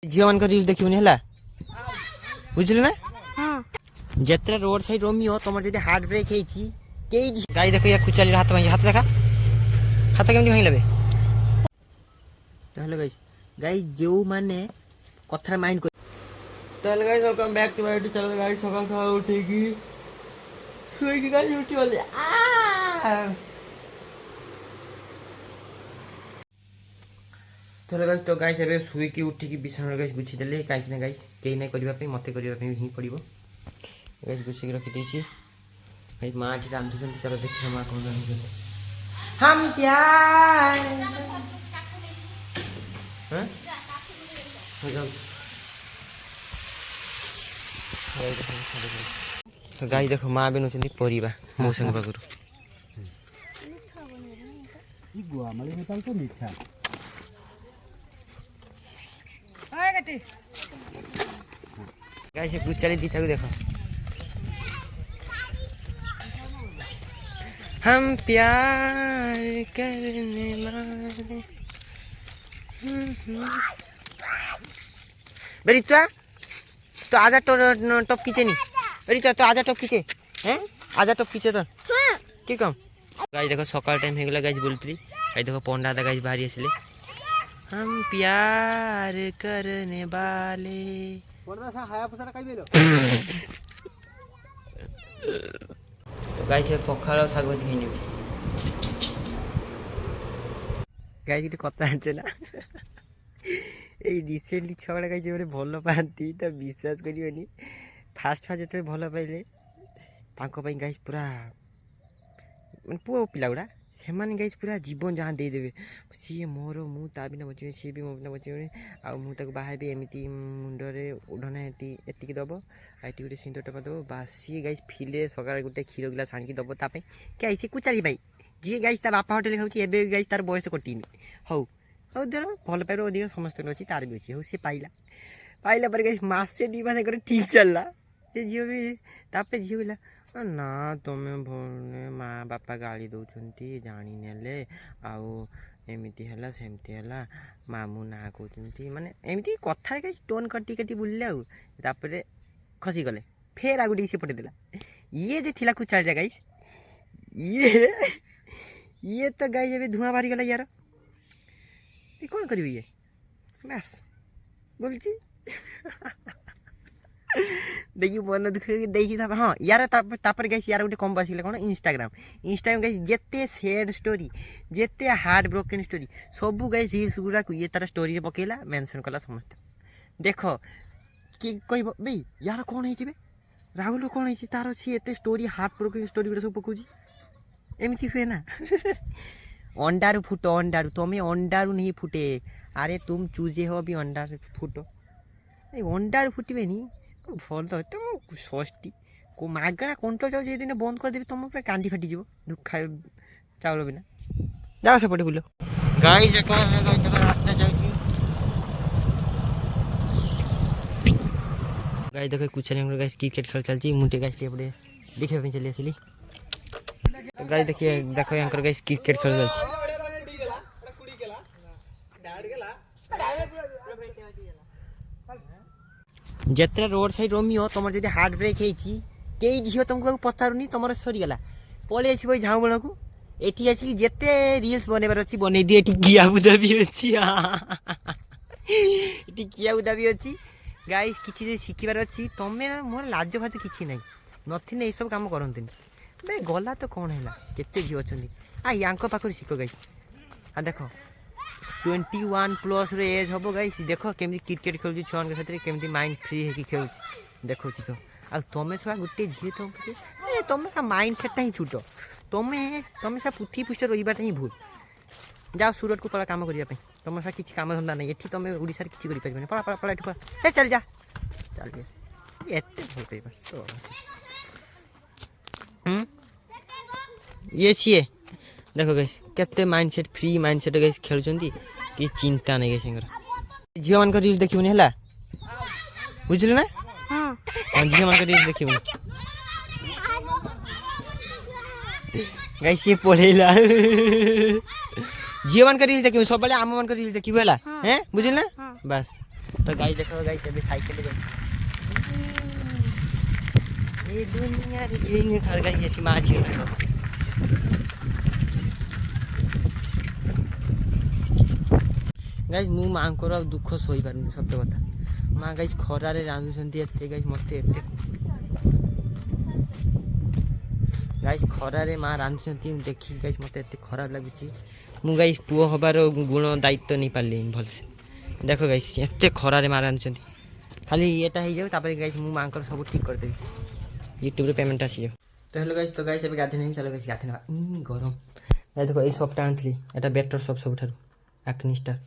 झील मान रील देखिबनी है बुझल ना जिते रोड साइड रोमियो तुम जब हार्ड ब्रेक गाई देख या खुचाली हाथ भाई हाथ देखा हाथ केमती भाई लगे गाई गाई जो मैंने कथा माइंड कर guys welcome back to my YouTube channel guys सकाल सकाल उठेगी सोई गाइस उठी वाले तो गाइस एबे सुई की उठी की बिछाना गाइस गुछि देले काई ना गाइस केई नै करबा पे मते करबा पे ही पड़िबो गाइस गुछि के रखि देछि गाइस मां की रांधु छन चलो देखिए मां कोन रांधु हम प्यार हैं हो जाओ तो गाइस देखो मां बेनु छन परिबा मौसंग बागुरु ई गुआ माली मेताल तो मीठा गाइस गुचाली दीटा को देखो हम प्यार करने वाले बेरिता तो आजा टॉप खींचे नहीं बेरिता तो आजा टॉप खींचे हैं आजा टॉप खींचे तो की कम गाइस देखो सकाल टाइम हो गला गाइस बोलतरी गाइस देखो पंडा दा गाइस बाहर आसले हम प्यार करने वाले तो गाइस पखाल शाग भाजी खाई नेबे गाइस ये कथा आछे ना ए रिसेंटली छगड़ा गाइस जे भलो पाती तो विश्वास करियोनी फास्ट फास्ट जते भलो पाइले तांको पई गाइस पूरा मन पुओ पिला गुडा सेमाने गाइस पूरा जीवन जहाँ दे देबे सी मोर मु ता बिना बचिबे सी भी मो बिना बचिबे आ मु तक बाहाबे एमिति मुंडरे ओढना एति दबो आइति गुटे सिंदर टपा दबो बासी गाइस फिले सकाळ गुटे क्षीर गिलास आनिकी दबो ता पे के आइसे कुचारी भाई जी गाइस ता बापा होटल खाउची एबे गाइस तार बयस कटिनी हौ हौ देरो भल पाइरो अधिक समस्त अछि तार भी अछि हौ से पाइला पर गाइस मासे दी मासे करे ठीक चलला ए जियो भी तापे जियो गिला ना तुम्हें भोने माँ बापा गाड़ी दौरान जानी नेले आउ एमती है सेमती है मामू ना कहते माने एमती कथार टोन कटी कटी बुले आउे खसी गले फेर आगुटी से पटेदेला ये जे थिला कुछ चल गाइस ये तो गाइस ए धुआं बाहरी गला यार ये कौन करी ये बस बोलची देखिए मन दुख देखी था हाँ यार तापर गाइस यार गोटे कम बासिला कौन इंस्टाग्राम गाइस जेते सैड स्टोरी जेते हार्ट ब्रोकन स्टोरी सबू गाइस रील्स गुरा को ये तार स्टोरी पकेला मेंशन कला समस्त देख कि कहब भाई यार कौन है राहुल कौन है तार सी एते स्टोरी हार्ट ब्रोकन स्टोरी गुरा सब पकाउजी एमती हुए ना अंडारू फुटो अंडारू तुम्हें अंडारू नहीं फुटे अरे तुम चूजे हो भी अंडारू फुटो अंडारू फुटबे नहीं भल तो षष्ठी को मागणा कंट्रोल चाउल दिन बंद करदेवी तुम पूरा कांडी फाटी जीव दुखा चाउल बिना जाओ सेपटे बुल गाई रास्ता गाई देख कुछ गाइस क्रिकेट खेल चलती मुझे गाइस एपटे देखा चली आसली तो गाई देखिए देखो यहाँ गाइस क्रिकेट खेल चलती जिते रोड साइड रोमियो तुम जब हार्ड ब्रेक कई झील तुमको पचारूनी तुम सरीगला पलि आस झाऊ बेल को ये आसिक जिते रिल्स बनबार अच्छी बनई दिए किया बुदा भी अच्छी किया बुदा भी अच्छी गाइस किसी शिखार अच्छी तुम्हें मोर लाज फाज कि ना नथिने ये सब कम करते भाई गला तो कौन है केते झी अच्छा या पाखर शिख गाइस आ देख 21+ एज हम गाइस देख केमी क्रिकेट खेल छुआ के साथ केमी माइंड फ्री है खेल देखो तो आ तुम्हें सब गोटे झी तुम माइंड सेटा ही छुट तुम्हें सब पुथी पुष्ट रहीबाटा ही भूल जाओ सूरत को पड़ा काम करने तुम सब किसी काम धंदा नहीं ये तुम ओडिशा किसी कर पड़ा पड़ा पड़ा पड़ा ए चल जा चल ये छे देखो गाइस केते माइंडसेट फ्री माइंडसेट गाइस खेलुचंती कि चिंता नहीं गाइस झील मान रील देखिबनी हला बुझल ना हां झील मान रील देखिबनी गाइस ये पढ़ेला झील मान रील देखिबनी सब बेले आम मान रील देखिबो हला हैं बुझल ना बस ତ ଗାଈ ଦେଖ ଗାଈ ଏବେ ସାଇକେଲରେ ଯାଉଛି ଏ ଦୁନିଆରେ ଏଇ ଘର ଗାଈ ଏଠି ମା ଝିଅ ତାଙ୍କର ଗାଈ ମୁଁ ମାଆଙ୍କର ଆଉ ଦୁଃଖ ଶୋଇପାରୁନି ସତ କଥା ମା ଗାଈ ଖରାରେ ରାନ୍ଧୁଛନ୍ତି ଏତେ ଗାଈ ମୋତେ ଏତେ ଗାଈ ଖରାରେ ମା ରାନ୍ଧୁଛନ୍ତି ଦେଖିକି ଗାଈ ମୋତେ ଏତେ ଖରାପ ଲାଗୁଛି ମୁଁ ଗାଈ ପୁଅ ହେବାର ଗୁଣ ଦାୟିତ୍ୱ ନେଇପାରିଲିନି ଭଲସେ ଦେଖ ଗାଈ ଏତେ ଖରାରେ ମା ରାନ୍ଧୁଛନ୍ତି ଖାଲି ଇଏଟା ହେଇଯାଉ ତାପରେ ଗାଈ ମୁଁ ମାଆଙ୍କର ସବୁ ଠିକ୍ କରିଦେବି ୟୁଟ୍ୟୁବରେ ପେମେଣ୍ଟ ଆସିଯାଉ ତ ହେଲୋ ଗାଈ ଏବେ ଗାଧୋଇ ନେବି ଚାଲ ଗାଈ ଗାଧୋଇ ନେବା ଗରମ ଗାଈ ଦେଖ ଏଇ ସପ୍ଟା ଆଣିଥିଲି ଏଇଟା ବେଟର ସପ୍ ସବୁଠାରୁ ଆକ୍ନି ଷ୍ଟାର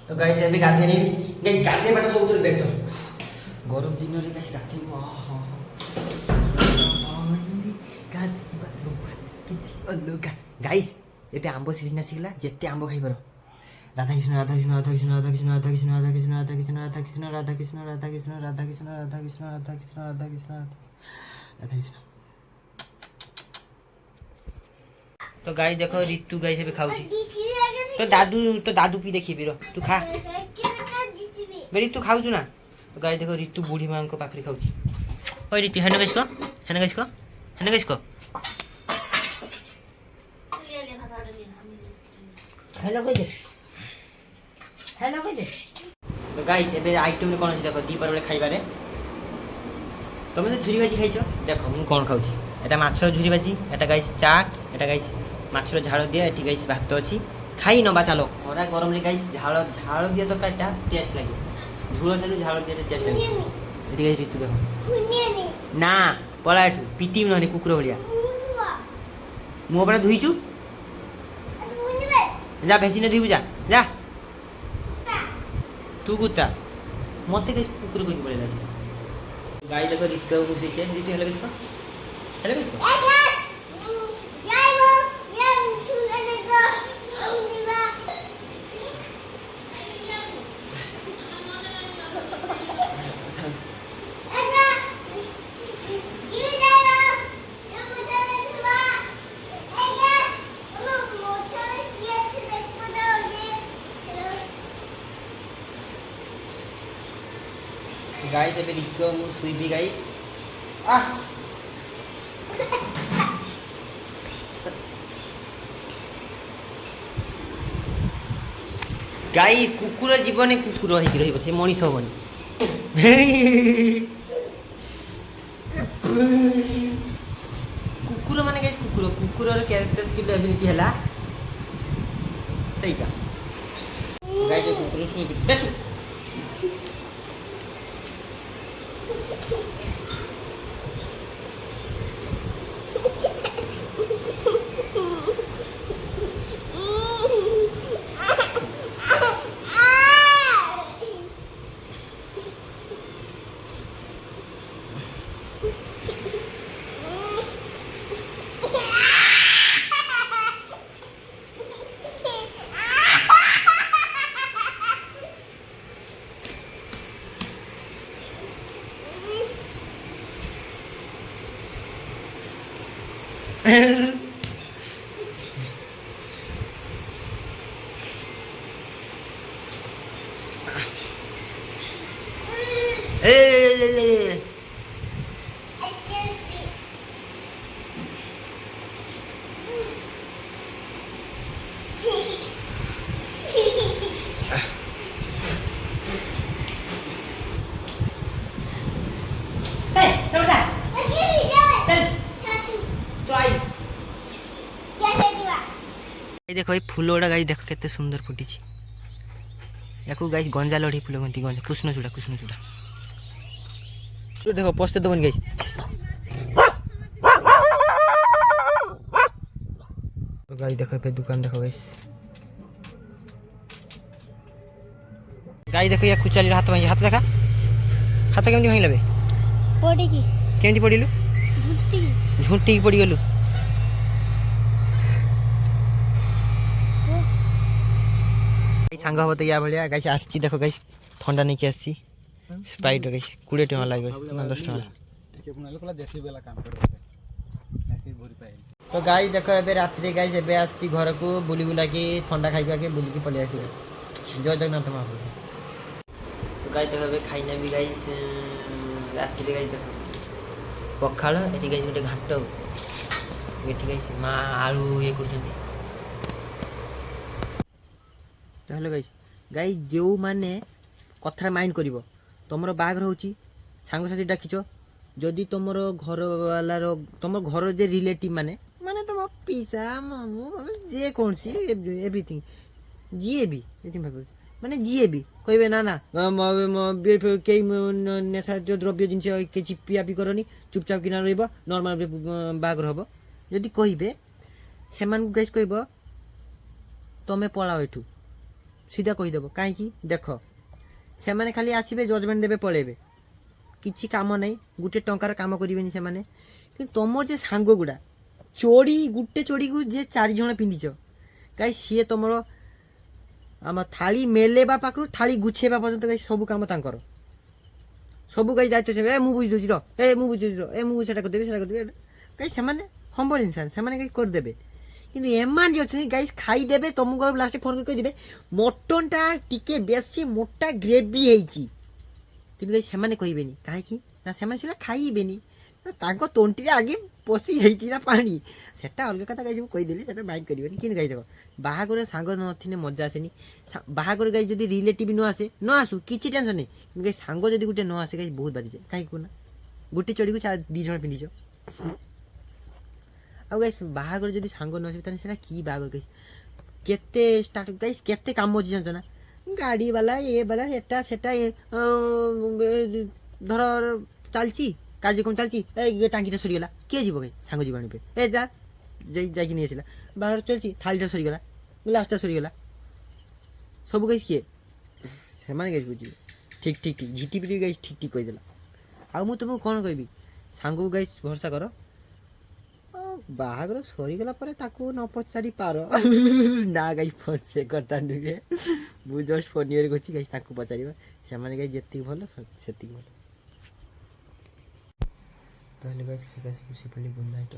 ତ ଗାଈ ଏବେ ଗାଧୋଇ ନେବି ଗାଈ ଗାଧୋଇବାଟା ସବୁଠାରୁ ବେଟର ଗରମ ଦିନରେ ଗାଈ ଗାଧୋଇବ କିଛି ଅଲଗା ଗାଈ ଏବେ ଆମ୍ବ ସିଜିନ୍ ଆସିଗଲା ଯେତେ ଆମ୍ବ ଖାଇପାର ରାଧାକୃଷ୍ଣ ରାଧାକୃଷ୍ଣ ରାଧାକୃଷ୍ଣ ରାଧାକୃଷ୍ଣ ରାଧାକୃଷ୍ଣ ରାଧାକୃଷ୍ଣ ରାଧାକୃଷ୍ଣ ରାଧାକୃଷ୍ଣ ରାଧାକୃଷ୍ଣ ରାଧାକୃଷ୍ଣ ରାଧାକୃଷ୍ଣ ରାଧାକୃଷ୍ଣ ରାଧାକୃଷ୍ଣ ରାଧାକୃଷ୍ଣ ରାଧାକୃଷ୍ଣ ତ ଗାଈ ଦେଖ ରିତୁ ଗାଈ ଏବେ ଖାଉଛି ତ ଦାଦୁ ପି ଦେଖିବି ର ତୁ ଖା ରିତୁ ଖାଉଛୁ ନା ଗାଈ ଦେଖ ରିତୁ ବୁଢ଼ୀ ମାଆଙ୍କ ପାଖରେ ଖାଉଛି ଓଇ ରିତୁ ହେନ ଗେସ୍ କହ তো গাইস ଏବେ ଆଇଟମ୍ରେ କ'ଣ ଅଛି ଦେଖ ଦ୍ୱିପହର ବେଳେ ଖାଇବାରେ ତମେ ତ ଝୁରି ଭାଜି ଖାଇଛ ଦେଖ ମୁଁ କ'ଣ ଖାଉଛି ଏଟା ମାଛର ଝୁରି ଭାଜି ଏଟା ଗାଇସ୍ ଚାଟ୍ ଏଟା ଗାଇସ୍ ମାଛର ଝାଳ ଦିଆ ଏଠି ଗାଇସ୍ ଭାତ ଅଛି ଖାଇ ନବା ଚାଲ ଖରା ଗରମରେ ଗାଇସ୍ ଝାଳ ଦିଆ ତରକାରୀଟା ଟେଷ୍ଟ ଲାଗେ ଝୁଳ ଠାରୁ ଝାଳ ଦିଆଟା ଟେଷ୍ଟ ଲାଗେ ଏଠି ଗାଇସ୍ ରିତୁ ଦେଖ ନା ପଳା ଏଠୁ ପିଟିବି ନହେଲେ କୁକୁର ଭଳିଆ ମୁହଁ ପରା ଧୋଇଛୁ ଯା ଭେସିନେ ଧୋଇବୁ ଯା तू कुत्ता मत कुकुर कहीं पड़ेगा गाई देख ऋतु घुसे ऋतु हेल्ला किसको गाइस ଏବେ ରିତୁ ମୁଁ ଶୁଇବି ଗାଇସ୍ ଗାଈ କୁକୁର ଜୀବନେ କୁକୁର ହେଇକି ରହିବ ସେ ମଣିଷ ହବନି କୁକୁର ମାନେ ଗାଇସ୍ କୁକୁରର କ୍ୟାରେକ୍ଟର ସ୍କିଲ୍ ଏବିଲିଟି ହେଲା ସେଇଟା ଗାଇସ୍ କୁକୁର ଶୁଇବି ବେଶୁ देखो ये फूल गुड़ा गाई देख के सुंदर फुटी या गाई गंजा लड़ी फूल कहती गंजा कृष्णचूड़ा देखो पस्ते दबन गाई गाई देखो पे दुकान देखो गाई देखो या खुचाली हाथ भाई हाथ देखा हाथ केमती भाई लबे पड़ी की केमती पड़िलु झुंटी की पड़ी गलु सांग हम तो या भाया गाइस आसी देख गाइस ठंडा नहीं आसी स्प्राइट गाइस 20 टका लगे 10 टका তো গাই দেখো ଏବେ ରାତିରେ ଗାଇ ଏବେ ଆସିଛି ଘରକୁ ବୁଲି ବୁଲାକି ଥଣ୍ଡା ଖାଇବାକି ବୁଲିକି ପଳେଇ ଆସିବେ। ଜୟ ଜଗନ୍ନାଥ ମହାପ୍ରଭୁ। ତ ଗାଇ ଦେଖ ଏବେ ଖାଇନେବି ଗାଇ ରାତିରେ ଗାଇ ଦେଖ ପଖାଳ ଏଠି ଗାଇ ଗୋଟେ ଘାଟ ଏଠି ଗାଇ ମା ଆଳୁ ଇଏ କରୁଛନ୍ତି। ତାହେଲେ ଗାଇ ଗାଇ ଯେଉଁମାନେ କଥାରେ ମାଇଣ୍ଡ କରିବ ତୁମର ବାହାଘର ହେଉଛି ସାଙ୍ଗସାଥି ଡାକିଛ ଯଦି ତୁମର ଘରବାଲାର ତୁମ ଘର ଯେ ରିଲେଟିଭ୍ ମାନେ ମାନେ ତୁମ ପିସା ମାମୁଁ ଯେକୌଣସି ଏଭ୍ରିଥିଙ୍ଗ ଯିଏ ବି ମାନେ ଯିଏ ବି କହିବେ ନା ନା କେହି ନେଶା ଜାତୀୟ ଦ୍ରବ୍ୟ ଜିନିଷ କିଛି ପିଆପି କରନି ଚୁପଚାପ କିନା ରହିବ ନର୍ମାଲ ବାହାଘର ହେବ ଯଦି କହିବେ ସେମାନଙ୍କୁ ଗାଇସ୍ କହିବ ତୁମେ ପଳାଅ ଏଠୁ ସିଧା କହିଦେବ କାହିଁକି ଦେଖ ସେମାନେ ଖାଲି ଆସିବେ ଜଜମେଣ୍ଟ ଦେବେ ପଳେଇବେ କିଛି କାମ ନାହିଁ ଗୋଟେ ଟଙ୍କାର କାମ କରିବେନି ସେମାନେ କିନ୍ତୁ ତୁମର ଯେ ସାଙ୍ଗ ଗୁଡ଼ା ଚୋଡ଼ି ଗୋଟେ ଚୋଡ଼ିକୁ ଯେ 4 ଜଣ ପିନ୍ଧିଛ କାହିଁ ସିଏ ତୁମର ଆମ ଥାଳି ମେଲେଇବା ପାଖରୁ ଥାଳି ଗୁଛେଇବା ପର୍ଯ୍ୟନ୍ତ ଗାଇ ସବୁ କାମ ତାଙ୍କର ସବୁ ଗାଇ ଦାୟିତ୍ୱ ସେ ମୁଁ ବୁଝି ଦେଉଛି ର ମୁଁ ବୁଝି ଦେଉଛି ର ମୁଁ ସେଟା କରିଦେବି ସେଟା କରିଦେବି କାହିଁ ସେମାନେ ହମ୍ବଲ ଇନସାନ ସେମାନେ କାହିଁ କରିଦେବେ କିନ୍ତୁ ଏମାନେ ଯେ ଅଛନ୍ତି ଗାଇ ଖାଇଦେବେ ତୁମକୁ ଲାଷ୍ଟ ଫୋନ୍ କରି କହିଦେବେ ମଟନଟା ଟିକେ ବେଶୀ ମୋଟା ଗ୍ରେଭି ହେଇଛି କିନ୍ତୁ ଗାଇ ସେମାନେ କହିବେନି କାହିଁକି ନା ସେମାନେ ସେଟା ଖାଇବେନି ତାଙ୍କ ତଣ୍ଟିରେ ଆଗେ ପଶି ଯାଇଛି ନା ପାଣି ସେଟା ଅଲଗା କଥା ଗାଇ ସବୁ କହିଦେଲି ସେଟା ମାଇଣ୍ଡ କରିବେନି କିନ୍ତୁ ଗାଇ ଦେଖ ବାହାଘରରେ ସାଙ୍ଗ ନଥିଲେ ମଜା ଆସେନି ବାହାଘର ଗାଇ ଯଦି ରିଲେଟିଭ୍ ନ ଆସେ ନ ଆସୁ କିଛି ଟେନସନ୍ ନାହିଁ କିନ୍ତୁ ଗାଇ ସାଙ୍ଗ ଯଦି ଗୋଟେ ନ ଆସେ ଗାଇ ବହୁତ ବାଧିଯାଏ କାହିଁକି କୁହନା ଗୋଟେ ଚଡ଼ିକୁ 2 ଜଣ ପିନ୍ଧିଛ ଆଉ ଗାଇ ବାହାଘର ଯଦି ସାଙ୍ଗ ନ ଆସିବେ ତାହେଲେ ସେଟା କି ବାହାଘର ଗାଇ କେତେ ଷ୍ଟାର୍ଟ ଗାଇ କେତେ କାମ ଅଛି ଜାଣିଛ ନା ଗାଡ଼ି ବାଲା ଏ ବାଲା ଏଟା ସେଟା ଧର ଚାଲିଛି କାର୍ଯ୍ୟକ୍ରମ ଚାଲିଛି ଏ ଟାଙ୍କିଟା ସରିଗଲା କିଏ ଯିବ ଗାଇ ସାଙ୍ଗ ଯିବ ଆଣିବେ ଏ ଯାଇକି ନେଇ ଆସିଲା ବାହାଘର ଚାଲିଛି ଥାଳିଟା ସରିଗଲା ଗ୍ଲାସଟା ସରିଗଲା ସବୁ ଗାଇ କିଏ ସେମାନେ ଗାଇ ବୁଝିବେ ଠିକ୍ ଠିକ୍ ଠିକ୍ ଝିଟିପିଟି ଗାଇ ଠିକ୍ ଠିକ୍ କହିଦେଲା ଆଉ ମୁଁ ତୁମକୁ କ'ଣ କହିବି ସାଙ୍ଗକୁ ଗାଇ ଭରସା କର ବାହାଘର ସରିଗଲା ପରେ ତାକୁ ନ ପଚାରି ପାର ନା ଗାଇ ସେ କଥା ନୁହେଁ ମୁଁ ଜଷ୍ଟ ଫୋନିଅର କରୁଛି ଗାଇ ତାକୁ ପଚାରିବା ସେମାନେ ଗାଇ ଯେତିକି ଭଲ ସେତିକି ଭଲ ତାହେଲେ ଗାଇସ୍ ଖାଇକି ଆସିକି ଶୋଇପଡ଼ିଲି ଗୁଡ୍ ନାଇଟ୍।